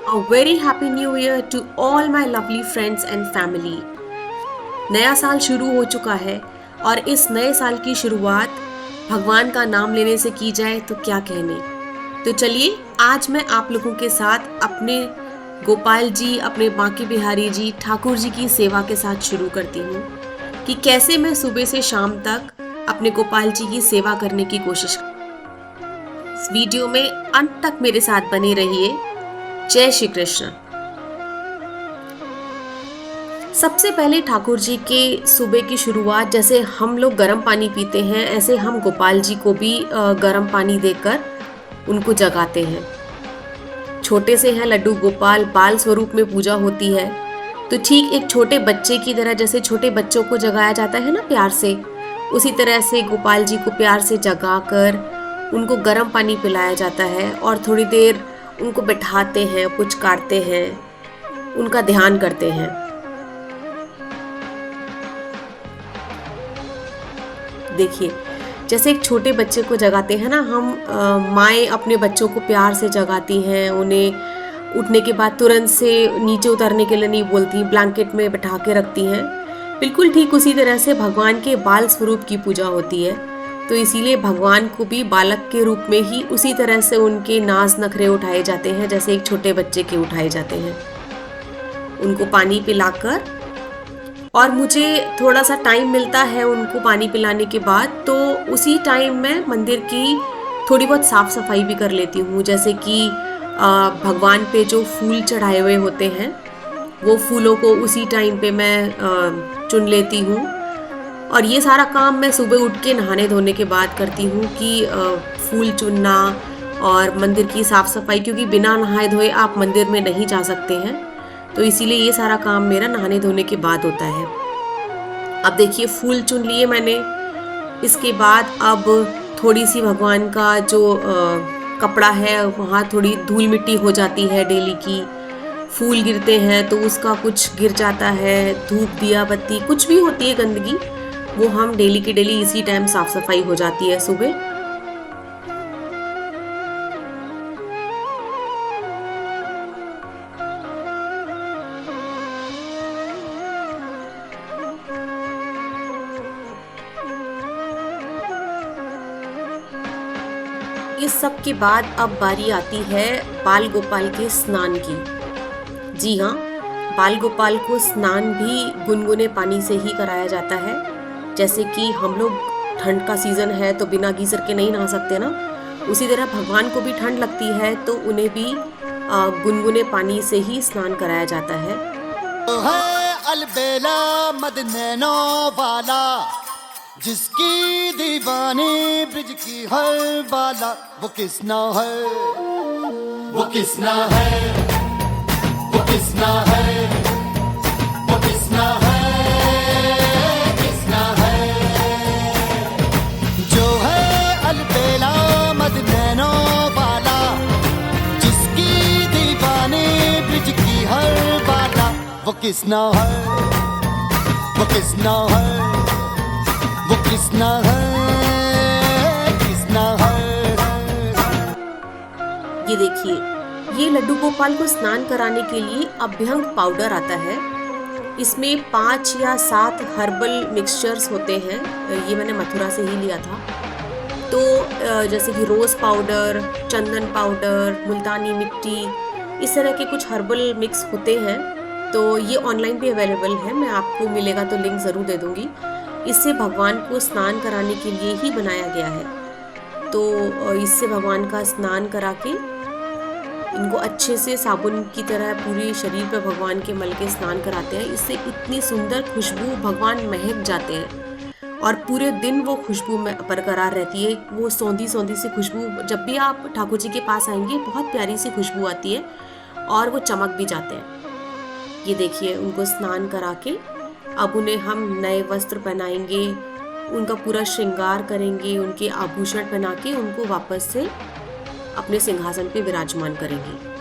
A very happy new year to all my lovely friends and family. नया साल शुरू हो चुका है और इस नए साल की शुरुआत भगवान का नाम लेने से की जाए तो क्या कहने। तो चलिए आज मैं आप लोगों के साथ अपने गोपाल जी, अपने बांके बिहारी जी, ठाकुर जी की सेवा के साथ शुरू करती हूँ कि कैसे मैं सुबह से शाम तक अपने गोपाल जी की सेवा करने की कोशिश। इस वीडियो में अंत तक मेरे साथ बने रहिए। जय श्री कृष्ण। सबसे पहले ठाकुर जी के सुबह की शुरुआत, जैसे हम लोग गर्म पानी पीते हैं ऐसे हम गोपाल जी को भी गर्म पानी देकर उनको जगाते हैं। छोटे से हैं लड्डू गोपाल, बाल स्वरूप में पूजा होती है। तो ठीक एक छोटे बच्चे की तरह, जैसे छोटे बच्चों को जगाया जाता है ना प्यार से, उसी तरह से गोपाल जी को प्यार से जगाकर उनको गर्म पानी पिलाया जाता है और थोड़ी देर उनको बिठाते हैं, पुचकारते हैं, उनका ध्यान करते हैं। देखिए जैसे एक छोटे बच्चे को जगाते हैं ना हम, माएँ अपने बच्चों को प्यार से जगाती हैं, उन्हें उठने के बाद तुरंत से नीचे उतरने के लिए नहीं बोलती, ब्लैंकेट में बैठा के रखती हैं। बिल्कुल ठीक उसी तरह से भगवान के बाल स्वरूप की पूजा होती है। तो इसीलिए भगवान को भी बालक के रूप में ही उसी तरह से उनके नाज नखरे उठाए जाते हैं जैसे एक छोटे बच्चे के उठाए जाते हैं। उनको पानी पिलाकर, और मुझे थोड़ा सा टाइम मिलता है उनको पानी पिलाने के बाद, तो उसी टाइम मैं मंदिर की थोड़ी बहुत साफ सफाई भी कर लेती हूँ। जैसे कि भगवान पे जो फूल चढ़ाए हुए होते हैं वो फूलों को उसी टाइम पे मैं चुन लेती हूँ। और ये सारा काम मैं सुबह उठ के नहाने धोने के बाद करती हूँ कि फूल चुनना और मंदिर की साफ सफाई, क्योंकि बिना नहाए धोए आप मंदिर में नहीं जा सकते हैं। तो इसीलिए ये सारा काम मेरा नहाने धोने के बाद होता है। अब देखिए फूल चुन लिए मैंने, इसके बाद अब थोड़ी सी भगवान का जो कपड़ा है वहाँ थोड़ी धूल मिट्टी हो जाती है डेली की, फूल गिरते हैं तो उसका कुछ गिर जाता है, धूप दिया बत्ती कुछ भी होती है गंदगी, वो हम डेली की डेली इसी टाइम साफ सफाई हो जाती है सुबह। इस सब के बाद अब बारी आती है बाल गोपाल के स्नान की। जी हाँ, बाल गोपाल को स्नान भी गुनगुने पानी से ही कराया जाता है। जैसे कि हम लोग ठंड का सीजन है तो बिना गीजर के नहीं नहा सकते ना, उसी तरह भगवान को भी ठंड लगती है तो उन्हें भी गुनगुने पानी से ही स्नान कराया जाता है। अलबेला मदनैनो वाला, जिसकी दीवानी ब्रिज की हर बाला, वो किसना है, वो किसना है, वो किसना है, वो किसना है, किसना है, जो है अलबेला मदनैनो वाला, जिसकी दीवानी ब्रिज की हर बाला, वो किसना है, वो किसना है, वो किसना है, किसना है। ये देखिए, ये लड्डू गोपाल को स्नान कराने के लिए अभ्यंग पाउडर आता है। इसमें 5 या 7 हर्बल मिक्सचर्स होते हैं। ये मैंने मथुरा से ही लिया था। तो जैसे कि रोज़ पाउडर, चंदन पाउडर, मुल्तानी मिट्टी, इस तरह के कुछ हर्बल मिक्स होते हैं। तो ये ऑनलाइन भी अवेलेबल है, मैं आपको मिलेगा तो लिंक ज़रूर दे दूँगी। इससे भगवान को स्नान कराने के लिए ही बनाया गया है। तो इससे भगवान का स्नान करा के इनको अच्छे से साबुन की तरह पूरे शरीर पर भगवान के मल के स्नान कराते हैं। इससे इतनी सुंदर खुशबू, भगवान महक जाते हैं और पूरे दिन वो खुशबू में बरकरार रहती है। वो सौंधी सौंधी सी खुशबू, जब भी आप ठाकुर जी के पास आएंगे बहुत प्यारी सी खुशबू आती है और वो चमक भी जाते हैं। ये देखिए उनको स्नान करा के अब उन्हें हम नए वस्त्र पहनाएंगे, उनका पूरा श्रृंगार करेंगे, उनके आभूषण पहना के उनको वापस से अपने सिंहासन पे विराजमान करेंगे।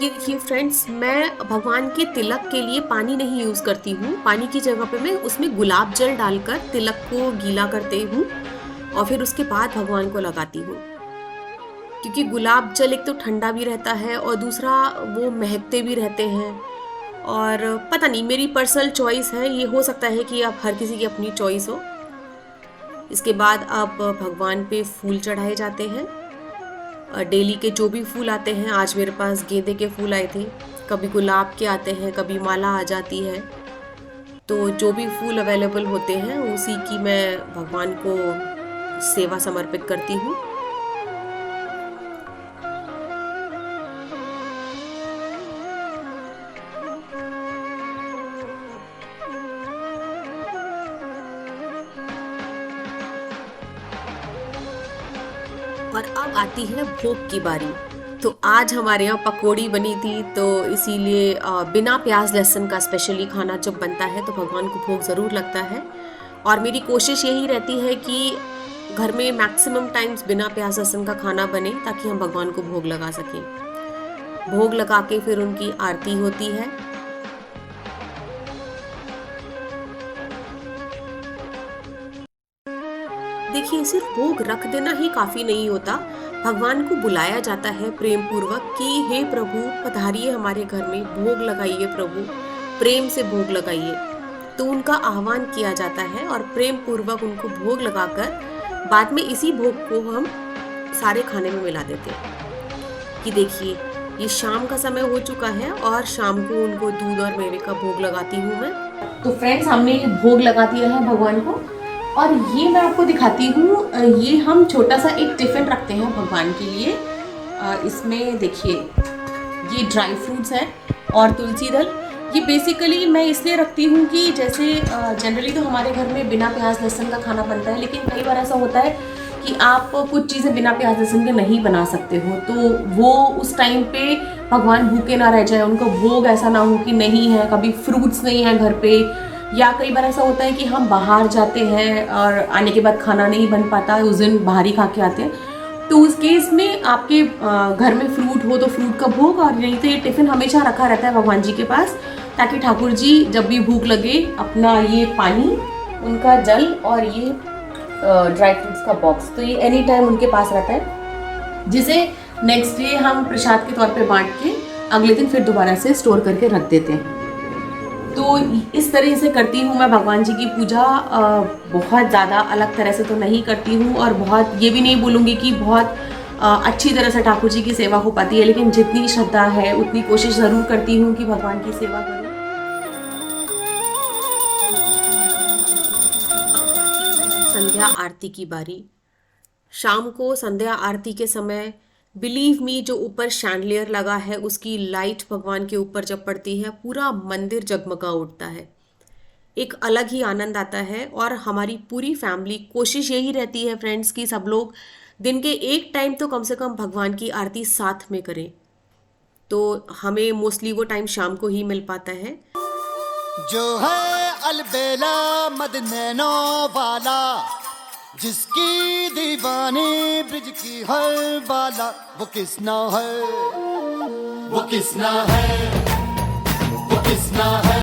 ये देखिए फ्रेंड्स, मैं भगवान के तिलक के लिए पानी नहीं यूज़ करती हूँ। पानी की जगह पे मैं उसमें गुलाब जल डालकर तिलक को गीला करती हूँ और फिर उसके बाद भगवान को लगाती हूँ। क्योंकि गुलाब जल एक तो ठंडा भी रहता है और दूसरा वो महकते भी रहते हैं। और पता नहीं, मेरी पर्सनल चॉइस है, ये हो सकता है कि आप हर किसी की अपनी चॉइस हो। इसके बाद अब भगवान पे फूल चढ़ाए जाते हैं। डेली के जो भी फूल आते हैं, आज मेरे पास गेंदे के फूल आए थे, कभी गुलाब के आते हैं, कभी माला आ जाती है। तो जो भी फूल अवेलेबल होते हैं उसी की मैं भगवान को सेवा समर्पित करती हूँ। और अब आती है भोग की बारी। तो आज हमारे यहाँ पकौड़ी बनी थी, तो इसीलिए बिना प्याज लहसुन का स्पेशली खाना जब बनता है तो भगवान को भोग ज़रूर लगता है। और मेरी कोशिश यही रहती है कि घर में मैक्सिमम टाइम्स बिना प्याज लहसुन का खाना बने, ताकि हम भगवान को भोग लगा सकें। भोग लगा के फिर उनकी आरती होती है। देखिए, सिर्फ भोग रख देना ही काफ़ी नहीं होता, भगवान को बुलाया जाता है प्रेम पूर्वक कि हे प्रभु पधारिए हमारे घर में, भोग लगाइए प्रभु, प्रेम से भोग लगाइए। तो उनका आह्वान किया जाता है और प्रेम पूर्वक उनको भोग लगाकर बाद में इसी भोग को हम सारे खाने में मिला देते हैं। कि देखिए, ये शाम का समय हो चुका है और शाम को उनको दूध और मेवे का भोग लगाती हूँ मैं। तो फ्रेंड्स, हमने भोग लगा दिया है भगवान को और ये मैं आपको दिखाती हूँ। ये हम छोटा सा एक टिफ़िन रखते हैं भगवान के लिए। इसमें देखिए, ये ड्राई फ्रूट्स है और तुलसी दल। ये बेसिकली मैं इसलिए रखती हूँ कि जैसे जनरली तो हमारे घर में बिना प्याज लहसुन का खाना बनता है, लेकिन कई बार ऐसा होता है कि आप कुछ चीज़ें बिना प्याज लहसुन के नहीं बना सकते हो, तो वो उस टाइम पे भगवान भूखे ना रह जाए, उनको भोग ऐसा ना हो कि नहीं है, कभी फ्रूट्स नहीं है घर पे, या कई बार ऐसा होता है कि हम बाहर जाते हैं और आने के बाद खाना नहीं बन पाता, उस दिन बाहर ही खा के आते हैं। तो उस केस में आपके घर में फ्रूट हो तो फ्रूट का भोग, और नहीं तो ये टिफ़िन हमेशा रखा रहता है भगवान जी के पास, ताकि ठाकुर जी जब भी भूख लगे अपना ये पानी, उनका जल और ये ड्राई फ्रूट्स का बॉक्स, तो ये एनी टाइम उनके पास रहता है, जिसे नेक्स्ट डे हम प्रसाद के तौर पे बांट के अगले दिन फिर दोबारा से स्टोर करके रख देते हैं। तो इस तरह से करती हूँ मैं भगवान जी की पूजा। बहुत ज़्यादा अलग तरह से तो नहीं करती हूँ, और बहुत ये भी नहीं बोलूँगी कि बहुत अच्छी तरह से ठाकुर जी की सेवा हो पाती है, लेकिन जितनी श्रद्धा है उतनी कोशिश ज़रूर करती हूँ कि भगवान की सेवा करूँ। संध्या आरती की बारी। शाम को संध्या आरती के समय बिलीव मी, जो ऊपर शैंडलियर लगा है उसकी लाइट भगवान के ऊपर जब पड़ती है, पूरा मंदिर जगमगा उठता है। एक अलग ही आनंद आता है। और हमारी पूरी फैमिली कोशिश यही रहती है फ्रेंड्स कि सब लोग दिन के एक टाइम तो कम से कम भगवान की आरती साथ में करें। तो हमें मोस्टली वो टाइम शाम को ही मिल पाता है। जो है अलबेला मदनैनो वाला, जिसकी दीवानी ब्रिज की हर बाला, वो किसना है, वो किसना है, वो किसना है।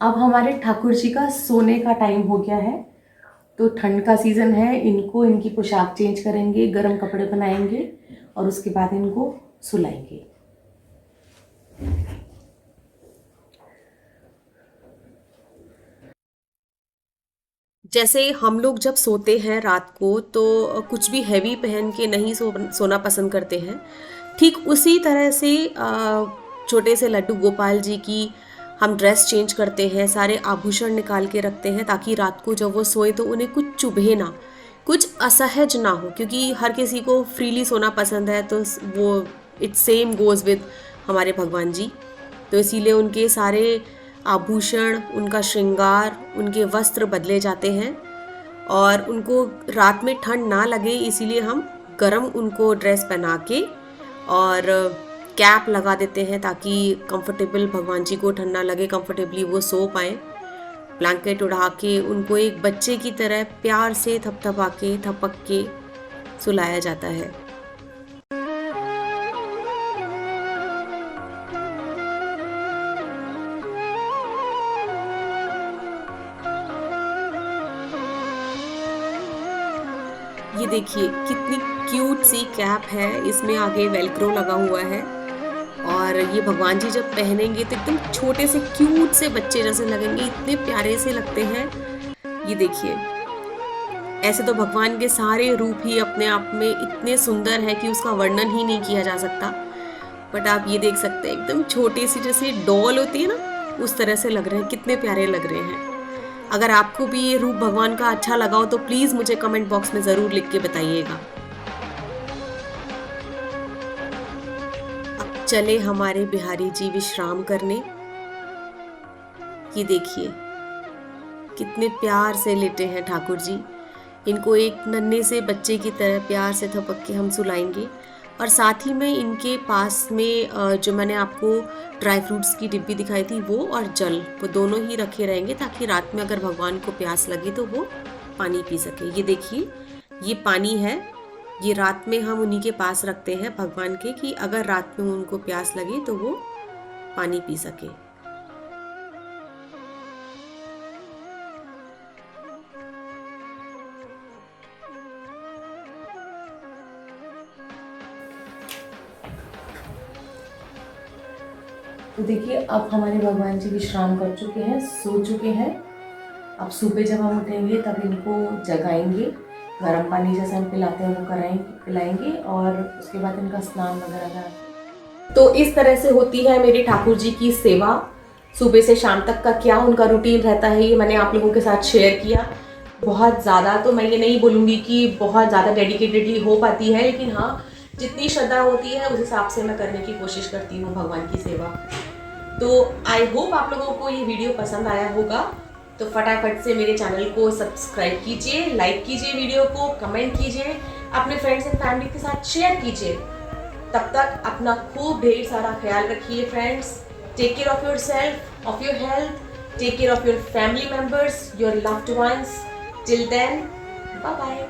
अब हमारे ठाकुर जी का सोने का टाइम हो गया है। तो ठंड का सीज़न है, इनको इनकी पोशाक चेंज करेंगे, गर्म कपड़े बनाएंगे और उसके बाद इनको सुलाएंगे। जैसे हम लोग जब सोते हैं रात को तो कुछ भी हैवी पहन के नहीं सोना पसंद करते हैं। ठीक उसी तरह से छोटे से लड्डू गोपाल जी की हम ड्रेस चेंज करते हैं, सारे आभूषण निकाल के रखते हैं, ताकि रात को जब वो सोए तो उन्हें कुछ चुभे ना, कुछ असहज ना हो। क्योंकि हर किसी को फ्रीली सोना पसंद है, तो वो इट्स सेम गोज़ विद हमारे भगवान जी। तो इसीलिए उनके सारे आभूषण, उनका श्रृंगार, उनके वस्त्र बदले जाते हैं। और उनको रात में ठंड ना लगे इसीलिए हम गरम उनको ड्रेस पहना के और कैप लगा देते हैं, ताकि कंफर्टेबल भगवान जी को ठंड ना लगे, कंफर्टेबली वो सो पाएँ। ब्लैंकेट उड़ा के उनको एक बच्चे की तरह प्यार से थपथपा के थपक के सुलाया जाता है। ये देखिए कितनी क्यूट सी कैप है, इसमें आगे वेलक्रो लगा हुआ है और ये भगवान जी जब पहनेंगे तो एकदम छोटे से क्यूट से बच्चे जैसे लगेंगे, इतने प्यारे से लगते हैं। ये देखिए, ऐसे तो भगवान के सारे रूप ही अपने आप में इतने सुंदर है कि उसका वर्णन ही नहीं किया जा सकता, बट आप ये देख सकते हैं एकदम छोटी सी जैसे डॉल होती है ना, उस तरह से लग रहे हैं, कितने प्यारे लग रहे हैं। अगर आपको भी ये रूप भगवान का अच्छा लगा हो तो प्लीज मुझे कमेंट बॉक्स में जरूर लिख के बताइएगा। अब चले हमारे बिहारी जी विश्राम करने। ये देखिए कितने प्यार से लेटे हैं ठाकुर जी। इनको एक नन्हे से बच्चे की तरह प्यार से थपक के हम सुलाएंगे और साथ ही में इनके पास में जो मैंने आपको ड्राई फ्रूट्स की डिब्बी दिखाई थी वो और जल, वो दोनों ही रखे रहेंगे ताकि रात में अगर भगवान को प्यास लगे तो वो पानी पी सके। ये देखिए ये पानी है, ये रात में हम उन्हीं के पास रखते हैं भगवान के, कि अगर रात में उनको प्यास लगे तो वो पानी पी सके। तो देखिए अब हमारे भगवान जी विश्राम कर चुके हैं, सो चुके हैं। अब सुबह जब हम उठेंगे तब इनको जगाएंगे, गर्म पानी जैसे हम पिलाते हैं वो पिलाएंगे और उसके बाद इनका स्नान वगैरह करा। तो इस तरह से होती है मेरे ठाकुर जी की सेवा। सुबह से शाम तक का क्या उनका रूटीन रहता है ये मैंने आप लोगों के साथ शेयर किया। बहुत ज़्यादा तो मैं ये नहीं बोलूँगी कि बहुत ज़्यादा डेडिकेटेडली हो पाती है, लेकिन हाँ जितनी श्रद्धा होती है उस हिसाब से मैं करने की कोशिश करती हूँ भगवान की सेवा। तो आई होप आप लोगों को ये वीडियो पसंद आया होगा, तो फटाफट से मेरे चैनल को सब्सक्राइब कीजिए, लाइक कीजिए वीडियो को, कमेंट कीजिए, अपने फ्रेंड्स एंड फैमिली के साथ शेयर कीजिए। तब तक अपना खूब ढेर सारा ख्याल रखिए friends. Take care of yourself, of your health, take care of your family members, your loved ones. Till then, bye bye.